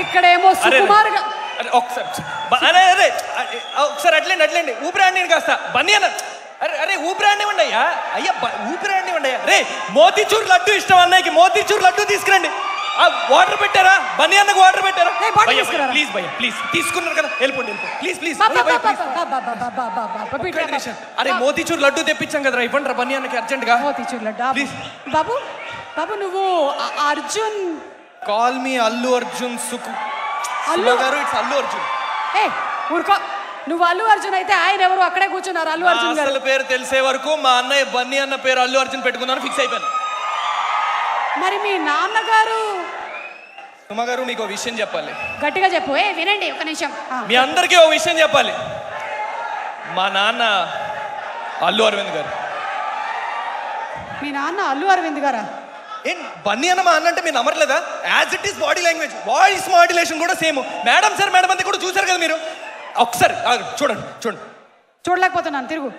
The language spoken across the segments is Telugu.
ఇక్కడేమో సుకుమార్గా ఒకసారి అట్లేండి ఊపిరాండి కాస్త బన్నీ అన్న. అరే ఊపిరాండి ఇవ్వండి అయ్యా. ఊపిరాండి ఇవ్వండి అయ్యా. రే మోతీచూర్ లడ్డు ఇష్టం అన్నయ్యకి, మోతీచూర్ లడ్డు తీసుకురండి. వాటర్ పెట్టారా? బన్నీ అన్నకు వాటర్ పెట్టారా? ప్లీజ్ భయ్య ప్లీజ్, తీసుకున్నారు కదా వెళ్ళిపోండి ప్లీజ్. అరే మోతీచూర్ లడ్డు తెప్పించాం కదరా, ఇవ్వండి రా బన్నీ అన్నకి అర్జెంట్ గా. మోతీచూర్ లడ్డు ప్లీజ్. బాబు నువ్వు అర్జున్, కాల్ మీ అల్లు అర్జున్. అల్లు గారు ఇట్స్ అల్లు అర్జున్. ఊరుకో, నువ్వు అల్లు అర్జున్ అయితే ఆయన ఎవరు అక్కడే కూర్చున్నారు. అల్లు అర్జున్ గారు పేరు తెలిసే వరకు మా అన్నయ్య బన్నీ అన్న పేరు అల్లు అర్జున్ పెట్టుకుందాను ఫిక్స్ అయిపోయాను. మరి మీ నాన్నగారు? సుమ గారు మీకు విషయం చెప్పాలి. గట్టిగా చెప్పు. వినండి ఒక నిమిషం. మీ అందరికీ ఓ విషయం చెప్పాలి. మా నాన్న అల్లు అరవింద్ గారు. మీ నాన్న అల్లు అరవింద్ గారా? ఏం బన్నీ అన్న మా అన్న అంటే మీరు నమ్మట్లేదా? As it is body language, voice modulation కూడా సేమ్. మేడం సార్ మేడం అంతా కూడా చూసారు కదా మీరు. ఒకసారి చూడండి. చూడలేకపోతున్నాను, తిరుగు.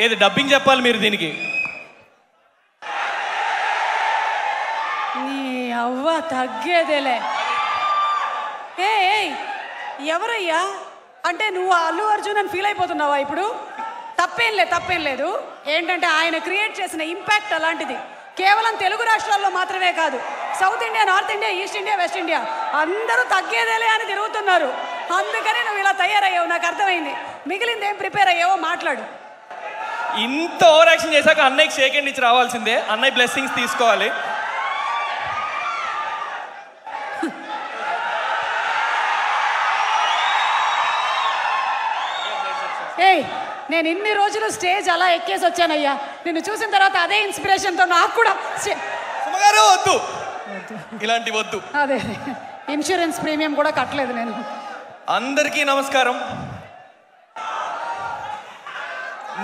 ఏది డబ్బింగ్ చెప్పాలి మీరు దీనికి? నీ అవ్వ తగ్గేదేలే. ఎవరయ్యా? అంటే నువ్వు అల్లు అర్జున్ అని ఫీల్ అయిపోతున్నావా ఇప్పుడు? తప్పేం లేదు. ఏంటంటే ఆయన క్రియేట్ చేసిన ఇంపాక్ట్ అలాంటిది. కేవలం తెలుగు రాష్ట్రాల్లో మాత్రమే కాదు, south India, north India, east India, west India అందరూ తగ్గేదేలే అని తిరుగుతున్నారు. అందుకని నువ్వు ఇలా తయారయ్యావు, నాకు అర్థమైంది. మిగిలింది ఏం ప్రిపేర్ అయ్యావో మాట్లాడు. ఇంత ఓవర్ యాక్షన్ చేశాక అన్నయ్యకి షేక్ హ్యాండ్ ఇచ్చి రావాల్సిందే. అన్నయ్య బ్లెస్సింగ్స్ తీసుకోవాలి. నేను ఇన్ని రోజులు స్టేజ్ అలా ఎక్కేసి వచ్చానయ్యా. నిన్ను చూసిన తర్వాత అదే ఇన్స్పిరేషన్తో నాకు కూడా వద్దు, ఇలాంటి వద్దు. అదే ఇన్సూరెన్స్ ప్రీమియం కూడా కట్టలేదు నేను. అందరికీ నమస్కారం.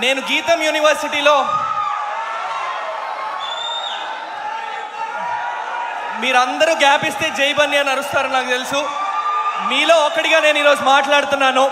నేను గీతం యూనివర్సిటీలో మీరందరూ గ్యాప్ ఇస్తే జై బన్నీ అని అరుస్తారని నాకు తెలుసు. మీలో ఒక్కడిగా నేను ఈరోజు మాట్లాడుతున్నాను.